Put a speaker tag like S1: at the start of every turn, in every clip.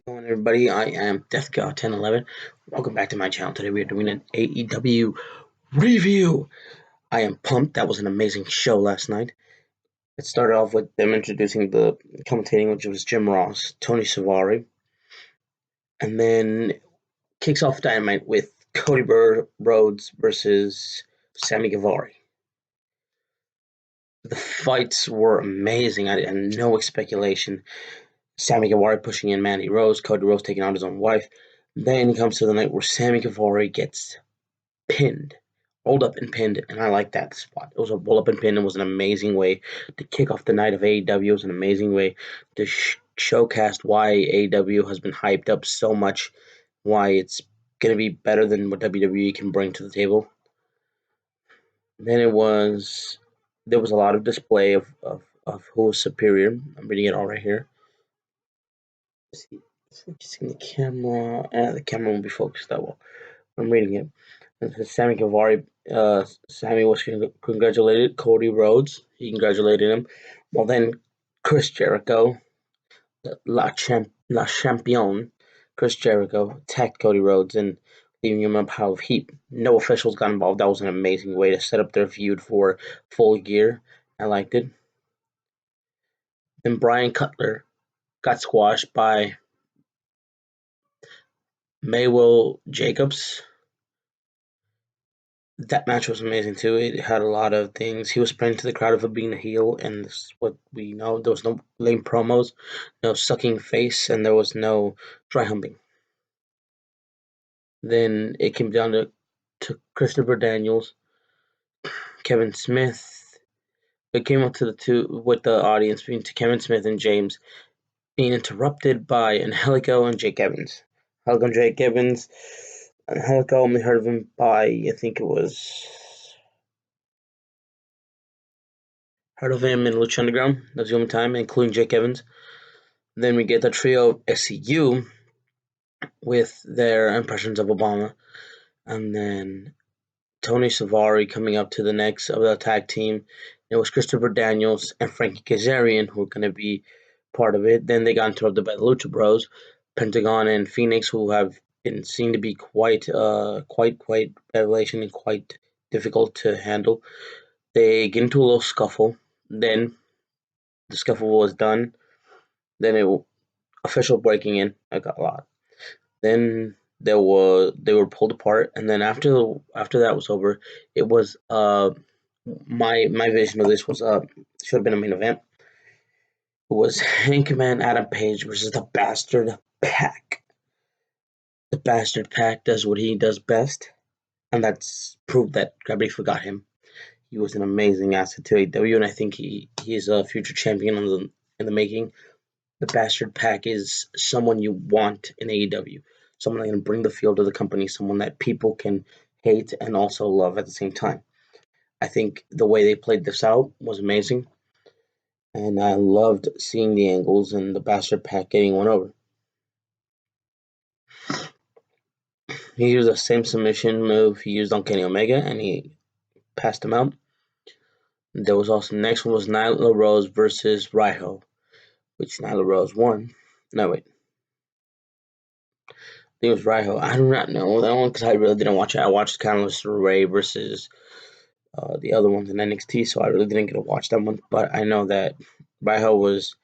S1: Going, everybody? I am DeathGod1011. Welcome back to my channel. Today we are doing an AEW review. I am pumped. That was an amazing show last night. It started off with them introducing the commentating, which was Jim Ross, Tony Schiavone, and then kicks off Dynamite with Cody Rhodes versus Sammy Guevara. The fights were amazing. I had no speculation. Sammy Guevara pushing in Mandy Rose, Cody Rhodes taking out his own wife. Then he comes to the night where Sammy Guevara gets pinned, rolled up and pinned, and I like that spot. It was a roll up and pin. It was an amazing way to kick off the night of AEW. It was an amazing way to showcast why AEW has been hyped up so much, why it's going to be better than what WWE can bring to the table. Then there was a lot of display of who was superior. I'm reading it all right here. Focusing the camera, the camera won't be focused that well. I'm reading it. And so Sammy Guevara, Sammy was congratulated Cody Rhodes. He congratulated him. Well, then Chris Jericho, La Champion, Chris Jericho attacked Cody Rhodes and leaving him a pile of heat. No officials got involved. That was an amazing way to set up their feud for Full Gear. I liked it. Then Brian Cutler got squashed by Maywell Jacobs. That match was amazing too. It had a lot of things. He was playing to the crowd for being a heel, and this is what we know. There was no lame promos, no sucking face, and there was no dry humping. Then it came down to Christopher Daniels, Kevin Smith. It came up to the two with the audience being to Kevin Smith and James being interrupted by Angelico and Jake Evans. Angelico and Jake Evans. Angelico only heard of him by I think it was heard of him in Lucha Underground. That's the only time, including Jake Evans. Then we get the trio of SCU with their impressions of Obama. And then Tony Schiavone coming up to the next of the tag team. It was Christopher Daniels and Frankie Kazarian who were going to be part of it. Then they got interrupted by the Lucha Bros, Pentagon and Phoenix, who have been seen to be quite revelation and quite difficult to handle. They get into a little scuffle. Then the scuffle was done. Then official breaking in. I got a lot. Then they were pulled apart, and then after that was over, it was my vision of this was should have been a main event. It was Hankman Adam Page versus the Bastard Pack. The Bastard Pack does what he does best, and that's proved that everybody forgot him. He was an amazing asset to AEW, and I think he's a future champion in the making. The Bastard Pack is someone you want in AEW, someone that can bring the feel to the company, someone that people can hate and also love at the same time. I think the way they played this out was amazing, and I loved seeing the angles and the Bastard Pack getting one over. He used the same submission move he used on Kenny Omega, and he passed him out. There was also the next one was Nyla Rose versus Riho, which Nyla Rose won. No, wait. I think it was Riho. I do not know that one because I really didn't watch it. I watched Candice Ray versus the other ones in NXT, so I really didn't get to watch that one. But I know that Riho was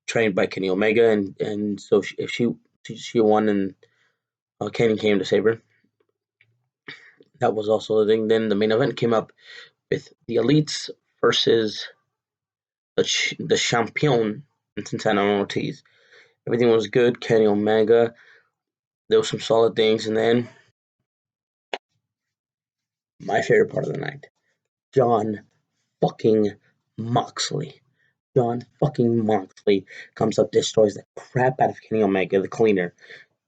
S1: trained by Kenny Omega, and so if she won and Kenny came to save her, that was also the thing. Then the main event came up with the Elites versus the Champion and Santana and Ortiz. Everything was good. Kenny Omega. There was some solid things, and then my favorite part of the night, Jon fucking Moxley. Jon fucking Moxley comes up, destroys the crap out of Kenny Omega, the cleaner.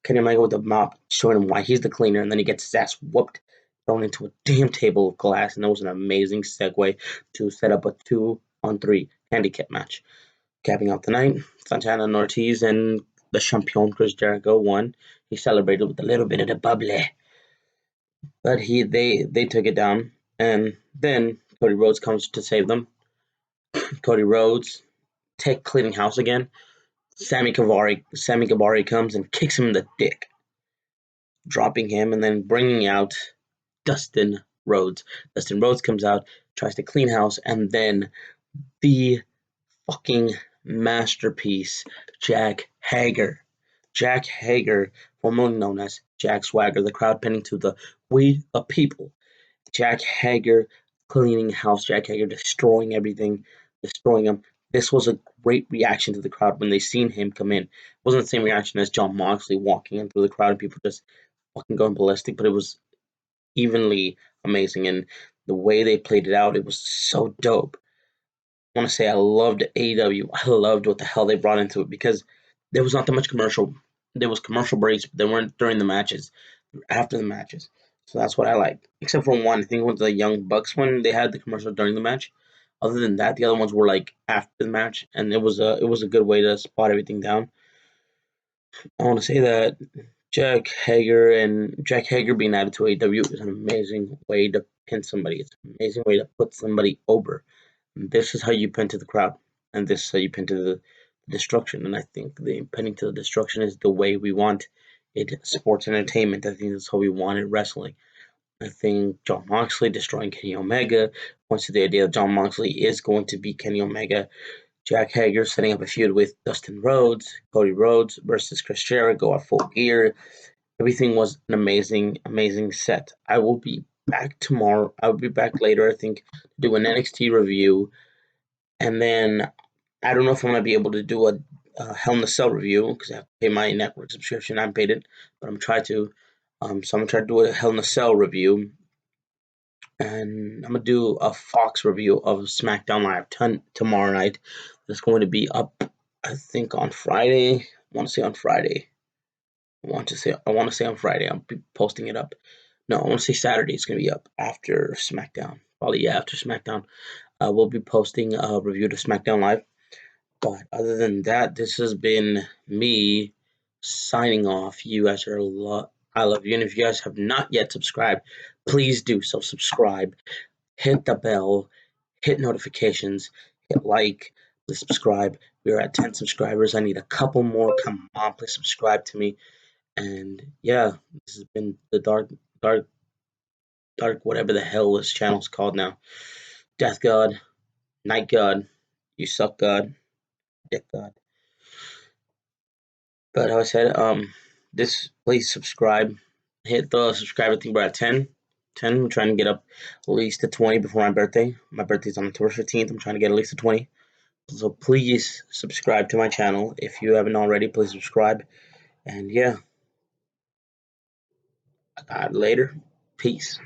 S1: Kenny Omega with the mop, showing him why he's the cleaner, and then he gets his ass whooped, thrown into a damn table of glass, and that was an amazing segue to set up a 2-on-3 handicap match. Capping out the night, Santana and Ortiz and the champion Chris Jericho won. He celebrated with a little bit of the bubbly, but they took it down, and then Cody Rhodes comes to save them. Cody Rhodes cleaning house again. Sammy Guevara comes and kicks him in the dick, dropping him and then bringing out Dustin Rhodes. Dustin Rhodes comes out, tries to clean house, and then the fucking masterpiece, Jack Hager. Jack Hager, formerly known as Jack Swagger, the crowd penning to the We the People. Jack Hager cleaning house, Jack Hager destroying everything, destroying him. This was a great reaction to the crowd when they seen him come in. It wasn't the same reaction as Jon Moxley walking in through the crowd and people just fucking going ballistic, but it was evenly amazing. And the way they played it out, it was so dope. I want to say I loved AEW. I loved what the hell they brought into it because there was not that much commercial. There was commercial breaks, but they weren't during the matches, after the matches. So that's what I liked. Except for one, I think it was the Young Bucks one. They had the commercial during the match. Other than that, the other ones were like after the match, and it was a good way to spot everything down. I want to say that Jack Hager being added to AEW is an amazing way to pin somebody. It's an amazing way to put somebody over. This is how you pin to the crowd, and this is how you pin to the destruction. And I think the pinning to the destruction is the way we want it. Sports entertainment. I think that's how we wanted wrestling. I think Jon Moxley destroying Kenny Omega points to the idea that Jon Moxley is going to beat Kenny Omega. Jack Hager setting up a feud with Dustin Rhodes, Cody Rhodes versus Chris Jericho at Full Gear. Everything was an amazing, amazing set. I will be back tomorrow. I will be back later, I think, to do an NXT review. And then I don't know if I'm going to be able to do a Hell in a Cell review because I have to pay my network subscription. I haven't paid it, but I'm trying to. So I'm going to try to do a Hell in a Cell review. And I'm going to do a Fox review of SmackDown Live tomorrow night. It's going to be up, I think, on Friday. I want to say on Friday. I want to say on Friday. I'll be posting it up. No, I want to say Saturday. It's going to be up after SmackDown. Probably, yeah, after SmackDown. We'll be posting a review to SmackDown Live. But other than that, this has been me signing off. You guys are I love you. And if you guys have not yet subscribed, please do so. Subscribe, hit the bell, hit notifications, hit like, please subscribe. We are at 10 subscribers. I need a couple more. Come on, please subscribe to me. And yeah, this has been the dark, whatever the hell this channel's called now. Death God, Night God, You Suck God, Dick God. But I said, this please subscribe. Hit the subscribe. I think we're at 10. 10. I'm trying to get up at least to 20 before my birthday. My birthday's on October 15th. I'm trying to get at least to 20. So please subscribe to my channel. If you haven't already, please subscribe. And yeah, later. Peace.